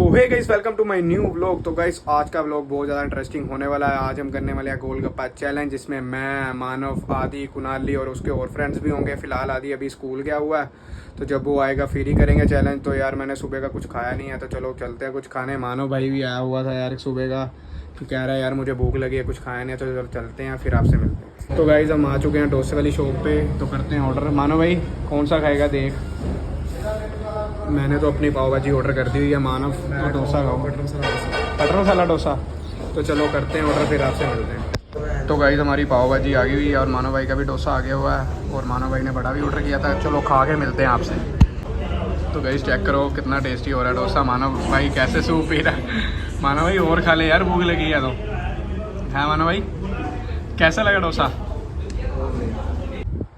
Hey guys, welcome to my new vlog. तो guys आज का व्लॉग बहुत ज़्यादा इंटरेस्टिंग होने वाला है। आज हम करने वाले हैं गोलगप्पा चैलेंज, जिसमें मैं, मानव, आदि, कुनाली और उसके और फ्रेंड्स भी होंगे। फिलहाल आदि अभी स्कूल गया हुआ है, तो जब वो आएगा फिर ही करेंगे चैलेंज। तो यार मैंने सुबह का कुछ खाया नहीं है, तो चलो चलते हैं कुछ खाने। मानव भाई भी आया हुआ था यार सुबह का, तो कह रहा है यार मुझे भूख लगी है, कुछ खाया नहीं है, तो चलो चलते हैं फिर आपसे मिलते हैं। तो गाइस हम आ चुके हैं डोसे वाली शॉप पे, तो करते हैं ऑर्डर। मानव भाई कौन सा खाएगा देख। मैंने तो अपनी पाव भाजी ऑर्डर कर दी हुई है, मानव तो डोसा खाओ, बटर मसाला डोसा। तो चलो करते हैं ऑर्डर, फिर आपसे मिलते हैं। तो गाइस हमारी पाव भाजी आ गई हुई है और मानव भाई का भी डोसा आ गया हुआ है, और मानव भाई ने बड़ा भी ऑर्डर किया था। चलो खा के मिलते हैं आपसे। तो गाइस चेक करो कितना टेस्टी हो रहा है डोसा। मानव भाई कैसे सूप पी रहा है। मानव भाई और खा ले यार, भूख लगी है तो। है मानव भाई, कैसा लगा डोसा?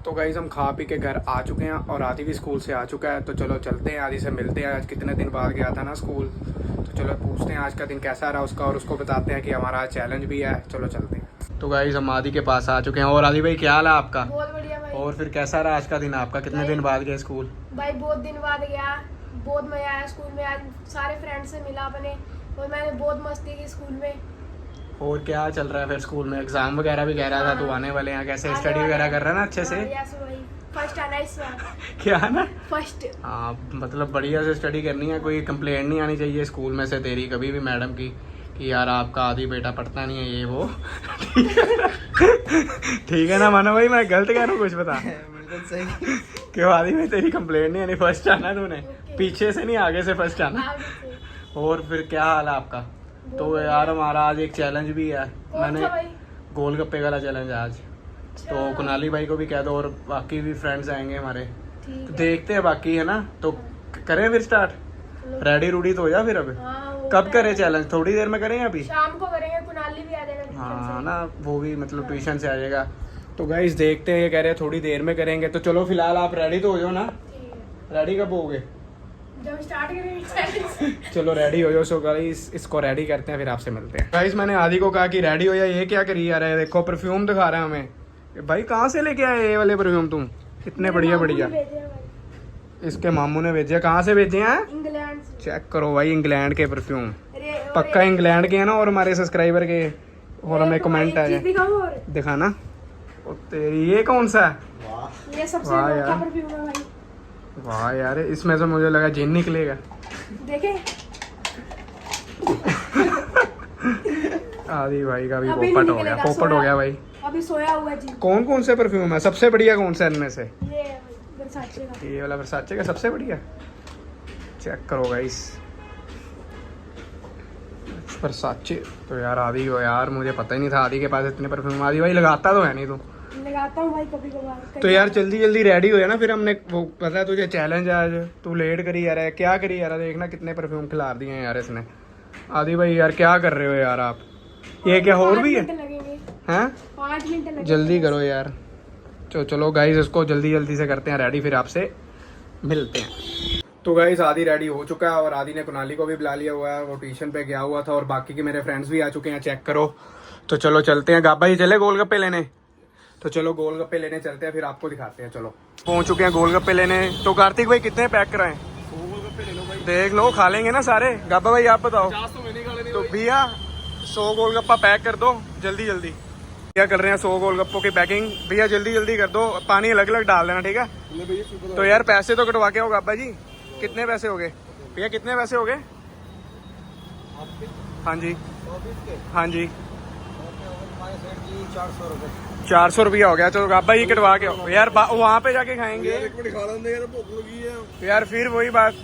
तो गाइस हम खा पी के घर आ चुके हैं और आदि भी स्कूल से आ चुका है। तो चलो चलते हैं, आदि से मिलते हैं। आज कितने दिन बाद गया था ना स्कूल, तो चलो पूछते हैं आज का दिन कैसा रहा उसका, और उसको बताते हैं कि हमारा चैलेंज भी है। चलो चलते हैं। तो गाइस हम आदि के पास आ चुके हैं। और आदि भाई क्या हाल है आपका? बहुत बढ़िया भाई। और फिर कैसा रहा आज का दिन आपका? कितने दिन बाद गए स्कूल? भाई बहुत दिन बाद गया, बहुत मजा आया स्कूल में। आज सारे फ्रेंड से मिला अपने, और मैंने बहुत मस्ती की स्कूल में। और क्या चल रहा है फिर स्कूल में? एग्जाम वगैरह भी कह रहा था तू आने वाले हैं, कैसे आने स्टडी वाले वगैरह हैं। कर रहा है ना अच्छे से? यस भाई, फर्स्ट आना इस बार। क्या ना फर्स्ट। हाँ, मतलब बढ़िया से स्टडी करनी है, कोई कंप्लेंट नहीं आनी चाहिए स्कूल में से तेरी कभी भी मैडम की कि यार आपका आदि बेटा पढ़ता नहीं है ये वो। ठीक है ना मानो भाई, मैं गलत कह रहा हूँ कुछ बता? बिल्कुल सही। क्यों आदि में तेरी कंप्लेंट नहीं आनी? फर्स्ट आना तूने, पीछे से नहीं आगे से फर्स्ट आना। आगे से। और फिर क्या हाल है आपका? तो यार हमारा आज एक चैलेंज भी है। मैंने भाई गोलगप्पे वाला चैलेंज है आज, तो कुनाली भाई को भी कह दो और बाकी भी फ्रेंड्स आएंगे हमारे। तो देखते हैं बाकी, है ना? तो करें फिर स्टार्ट? रेडी रूडी तो हो जा फिर। अब कब करें चैलेंज? थोड़ी देर में करें अभी? शाम को करेंगे, कुनाली भी आ जाएगा। हाँ ना, वो भी मतलब ट्यूशन से आ जाएगा। तो गाइस देखते हैं, ये कह रहे हैं थोड़ी देर में करेंगे। तो चलो फिलहाल आप रेडी तो हो जाओ ना। रेडी कब होगे? जब स्टार्ट करेंगे चैलेंज। चलो रेडी हो जाओ। सो गाइस इसको रेडी करते हैं, फिर आपसे मिलते हैं। गाइस मैंने आदि को कहा कि रेडी हो जाए, ये क्या करी जा रहा है? देखो परफ्यूम दिखा रहा है हमें। भाई कहाँ से लेके आए ये वाले परफ्यूम तुम? इतने बढ़िया बढ़िया। इसके मामू ने भेजे। कहाँ से भेजे हैं? इंग्लैंड से। चेक करो भाई, इंग्लैंड के परफ्यूम। पक्का इंग्लैंड के है ना? और हमारे सब्सक्राइबर के, और हमें कमेंट आए दिखाना। तेरी ये कौन सा है? ये सबसे वाह अनोखा यार। परफ्यूम है भाई। वाह यार, इसमें से मुझे लगा जिन निकलेगा। देखे आदि भाई का भी अभी पोपट नहीं हो गया, निकलेगा, पोपट हो गया भाई। अभी सोया हुआ जी। कौन कौन से परफ्यूम है? सबसे बढ़िया कौन सा इनमें से? ये वर्साचे का। ये वाला वर्साचे का सबसे बढ़िया। चेक करो गाइस, वर्साचे। तो यार आदि हो यार, मुझे पता ही नहीं था आदि के पास इतने परफ्यूम। आदि भाई लगाता तो है नहीं तू? लगाता हूँ भाई कभी कभार। तो यार जल्दी जल्दी रेडी हो जाए ना, फिर हमने वो पता है तुझे चैलेंज है आज। तू लेट करी जा रहा है, क्या करी जा रहा है? देखना कितने परफ्यूम खिला दिए हैं यार इसने। आदि भाई यार क्या कर रहे हो यार आप? ये क्या और भी है? हैं 5 मिनट लगेंगे। जल्दी करो यार। चलो गाइस इसको जल्दी जल्दी से करते हैं रेडी, फिर आपसे मिलते हैं। तो गाइस आदि रेडी हो चुका है, और आदि ने कुनाली को भी बुला लिया हुआ है, वो ट्यूशन पे गया हुआ था, और बाकी के मेरे फ्रेंड्स भी आ चुके हैं। चेक करो। तो चलो चलते हैं। गाबा जी चले गोलगप्पे लेने? तो चलो गोलगप्पे लेने चलते हैं, फिर आपको दिखाते हैं। चलो पहुंच चुके हैं गोलगप्पे लेने। तो कार्तिक भाई कितने पैक कराएं? गोलगप्पे ले लो भाई। देख लो, खा लेंगे ना सारे। गाबा भाई आप बताओ। तो भैया 100 गोलगप्पा पैक कर दो जल्दी जल्दी। क्या कर रहे हैं 100 गोलगप्पों की पैकिंग। भैया जल्दी जल्दी कर दो, पानी अलग अलग डाल देना, ठीक है? तो यार पैसे तो कटवा के आओ गाबा जी। कितने पैसे हो गए भैया? कितने पैसे हो गए? हाँ जी हाँ जी, 400 रुपया हो गया। तो गाबा जी कटवा के आओ यार, वहाँ पे जाके खाएंगे यार, फिर वही बात।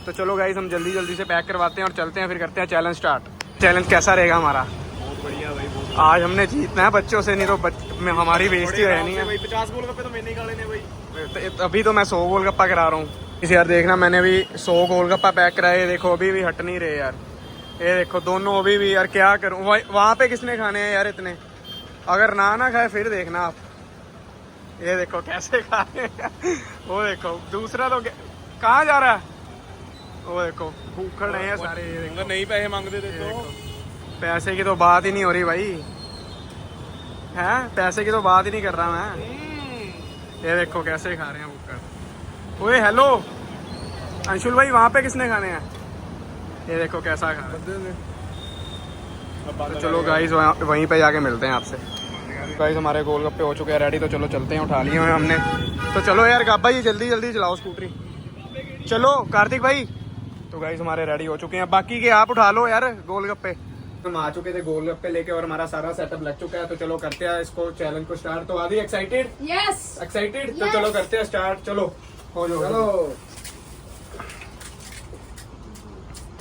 तो चलो गाइस हम जल्दी जल्दी से पैक करवाते हैं और चलते हैं, फिर करते हैं चैलेंज स्टार्ट। चैलेंज कैसा रहेगा हमारा? बहुत बढ़िया भाई, बहुत आज हमने जीतना है बच्चों से, नहीं तो हमारी बेइज्जती रहनी है। 50 गोलगप्पे तो मैंने ही खा लेने भाई। अभी तो मैं 100 गोलगप्पा करा रहा हूँ। इस यार देखना, मैंने भी 100 गोलगप्पा पैक कराए। देखो अभी भी हट नहीं रहे यार। ये देखो दोनों अभी भी। यार क्या करूँ? वहाँ पे किसने खाने हैं यार इतने? अगर ना खाए फिर देखना आप। ये देखो कैसे खा रहे हैं। वो देखो दूसरा तो कहाँ जा रहा है? वो देखो भूखड़ नहीं है सारे। ये देखो नहीं पैसे मांगते थे तो। पैसे की तो बात ही नहीं हो रही भाई। हैं पैसे की तो बात ही नहीं कर रहा मैं। ये देखो कैसे खा रहे हैं भूखड़। ओए हेलो अंशुल भाई, वहाँ पे किसने खाने हैं? ये देखो कैसा खा रहा है। तो चलो गाइस वहीं पे जाके मिलते हैं आपसे। गाइस हमारे गोलगप्पे हो चुके हैं रेडी, तो चलो चलते हैं, उठा लिए हैं हमने। तो चलो यार गाबा जी जल्दी जल्दी चलाओ स्कूटरी, चलो कार्तिक भाई। तो गाइस हमारे रेडी हो चुके हैं, बाकी के आप उठा लो यार गोलगप्पे। हम आ चुके थे गोलगप्पे लेके और हमारा सारा सेटअप लग चुका है। तो चलो करते हैं इसको चैलेंज को स्टार्ट। तो आदि एक्साइटेड? Yes excited? तो चलो करते हैं स्टार्ट। चलो हो जाओ। चलो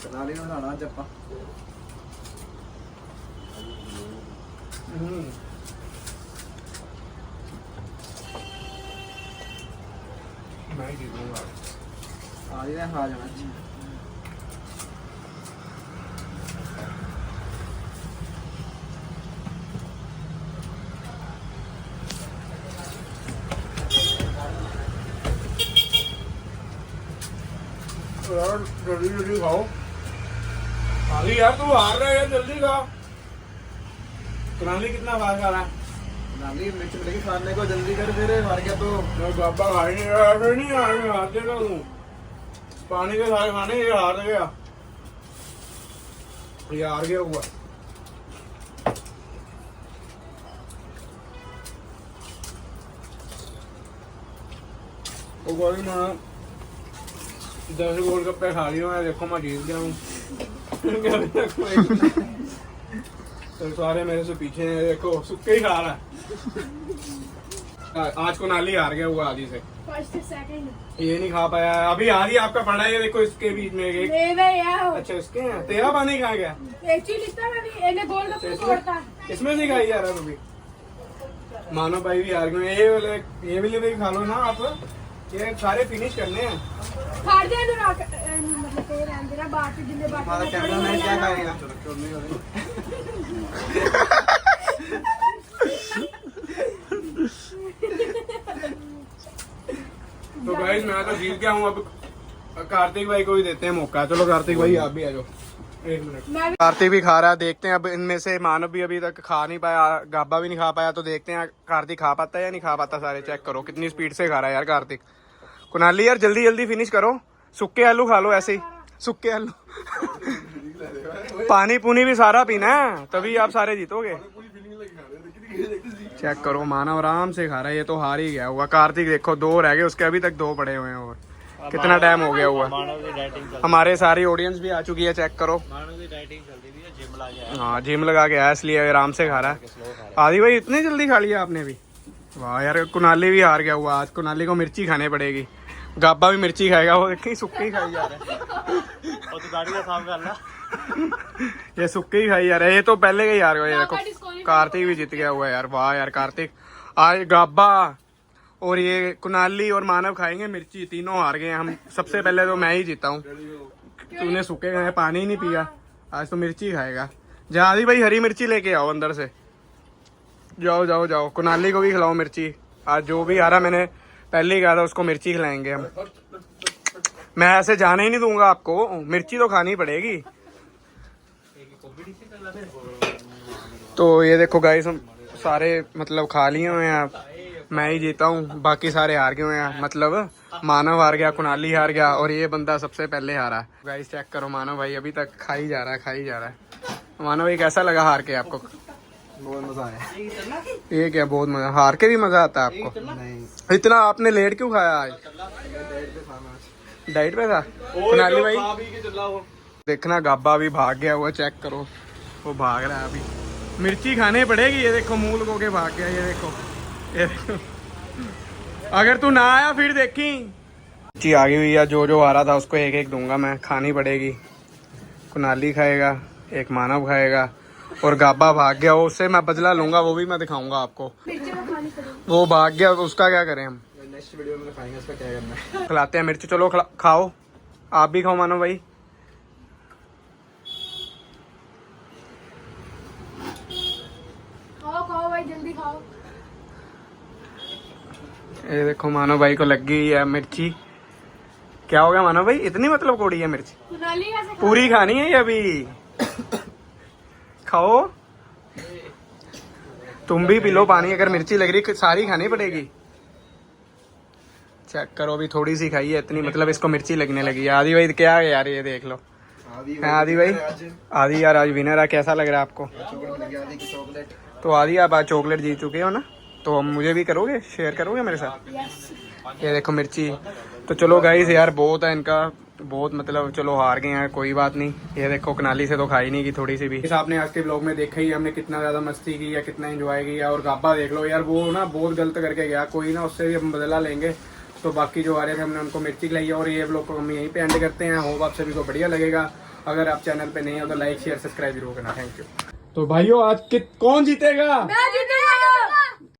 कनाली में बनाना जप्पा। मैं जीतूंगा आज ने खा जाना। यार जल्दी जल्दी खाओ। आदि यार तू हार रहा है यार, जल्दी खा। कुनाली कितना बार खा रहा है? नाली मिर्च मिलेगी खाने को, जल्दी कर फिर हार गया तो। मैं बाबा खा ही नहीं रहा, ऐसे नहीं हार देगा तू। पानी के सारे खाने ये हार गया, ये हार गया हुआ। वो गोली मैं 10 गोलगप्पे खा लिया मैं, देखो मैं जीत गया हूँ। तो सारे मेरे से पीछे हैं, देखो सुक्के ही खा रहा है। आज को नाली हार गया हुआ आदि से, फर्स्ट सेकंड ये नहीं खा पाया। अभी आदि आपका पड़ा है, देखो इसके बीच में एक। मेरे यार अच्छा इसके हैं, तेरा पानी कहाँ गया? एक्चुअली इतना मैं भी इन्हें गोलगप्पे तोड़ता। इसमें से खाई जा रहा है अभी। मानो भाई भी हार गए। ये वाले ये भी ले खा लो ना आप, ये सारे फिनिश करने हैं। फाड़ दे ना मतलब तेरे अंदर बात जिंदे बात हमारा कैमरामैन क्या खाएगा? तो गाइस मैं तो जीत गया हूँ। अब कार्तिक भाई को भी देते हैं मौका। चलो कार्तिक भाई आप भी आ जाओ, 1 मिनट। मैं भी कार्तिक भी खा रहा है, देखते हैं अब इनमें से मानव भी अभी तक खा नहीं पाया, गाबा भी नहीं खा पाया। तो देखते हैं कार्तिक खा पाता है या नहीं खा पाता। सारे चेक करो कितनी स्पीड से खा रहा है यार कार्तिक। कुनाली यार जल्दी जल्दी फिनिश करो, सूखे आलू खा लो ऐसे ही, सूखे आलू। पानी पुनी भी सारा पीना है, तभी आप सारे जीतोगे। चेक करो मानव आराम से खा रहा है, ये तो हार ही गया हुआ। कार्तिक देखो 2 रह गए उसके, अभी तक 2 पड़े हुए हैं। और कितना टाइम हो गया हुआ। हमारे सारी ऑडियंस भी आ चुकी है, चेक करो। हाँ जिम लगा के आया इसलिए आराम से खा रहा है। आदि भाई इतनी जल्दी खा लिया आपने भी? वाह यार कुनाली भी हार गया हुआ। आज कुनाली को मिर्ची खाने पड़ेगी। गाबा भी मिर्ची खाएगा, वो देखी सुक्की ही खाई जा रहा है। ये सुक्की ही खाई जा रहा है, ये तो पहले का ही हार गया। ये देखो कार्तिक भी जीत गया हुआ है यार। वाह यार कार्तिक, आज गाबा और ये कुनाली और मानव खाएंगे मिर्ची, तीनों हार गए। हम सबसे पहले तो मैं ही जीता हूँ। तूने सूखे खाए, पानी ही नहीं पिया, आज तो मिर्ची खाएगा। जा आदि भाई हरी मिर्ची लेके आओ अंदर से, जाओ जाओ जाओ। कुनाली को भी खिलाओ मिर्ची। आज जो भी हारा, मैंने पहले ही कहा था उसको मिर्ची खिलाएंगे हम। मैं ऐसे जाने ही नहीं दूंगा आपको, मिर्ची तो खानी पड़ेगी। तो ये देखो गाइस हम सारे मतलब खा लिए हुए हैं। मैं ही जीता हूँ, बाकी सारे हार गए हुए हैं। मतलब मानव हार गया, कुनाली हार गया और ये बंदा सबसे पहले हारा। गाइस चेक करो, मानव भाई अभी तक खा ही जा रहा है, खा ही जा रहा है। मानव भाई कैसा लगा हार के आपको? बहुत मजा आया। ये क्या बहुत मजा, हार के भी मजा आता है आपको? नहीं इतना आपने लेट क्यों खाया आज? डाइट पे था कुनाली भाई। देखना गाबा भी भाग गया हुआ, चेक करो वो भाग रहा है अभी। मिर्ची खाने पड़ेगी। ये देखो मूल को के भाग गया, ये देखो ये देखो। अगर तू ना आया फिर देखी। मिर्ची आ गई हुई है, जो जो आ रहा था उसको एक एक दूंगा मैं, खानी पड़ेगी। कुनाली खाएगा, एक मानव खाएगा और गाबा भाग गया, उससे मैं बदला लूंगा, वो भी मैं दिखाऊंगा आपको। वो भाग गया, उसका क्या करें हम? नेक्स्ट वीडियो में खाएंगे उसका क्या करना है। खिलाते हैं मिर्ची। चलो खाओ, आप भी खाओ मानो भाई। खाओ खाओ भाई जल्दी खाओ। ये देखो मानो भाई को लग गई है मिर्ची। क्या हो गया मानो भाई, इतनी मतलब कोड़ी है मिर्ची? कुनाली कैसे खा- पूरी खानी है ये अभी। खाओ, तुम भी पी लो पानी। अगर मिर्ची लग रही सारी खानी पड़ेगी। चेक करो, अभी थोड़ी सी खाई है, इतनी मतलब इसको मिर्ची लगने लगी है। आदि भाई क्या है यार, ये देख लो। आदि भाई, आदि यार आज विनर है, कैसा लग रहा है आपको? चॉकलेट मिल गया आदि की चॉकलेट। तो आदि आप आज चॉकलेट जीत चुके हो ना, तो मुझे भी करोगे, शेयर करोगे मेरे साथ? यस। ये देखो मिर्ची। तो चलो गाइस यार बहुत है इनका, बहुत मतलब चलो हार गए हैं, कोई बात नहीं। ये देखो कनाली से तो खाई नहीं की थोड़ी सी भी। इस आपने आज के ब्लॉग में देखा ही, हमने कितना ज्यादा मस्ती की या कितना एंजॉय किया। और गाबा देख लो यार, वो ना बहुत गलत करके गया, कोई ना उससे भी हम बदला लेंगे। तो बाकी जो आ रहे थे हमने उनको मिर्ची खिलाई। और ये ब्लॉग को हम यहीं पे एंड करते हैं। होप आप सभी को बढ़िया लगेगा। अगर आप चैनल पे नहीं हो तो लाइक शेयर सब्सक्राइब जरूर करना। Thank you. तो भाइयों आज कौन जीतेगा?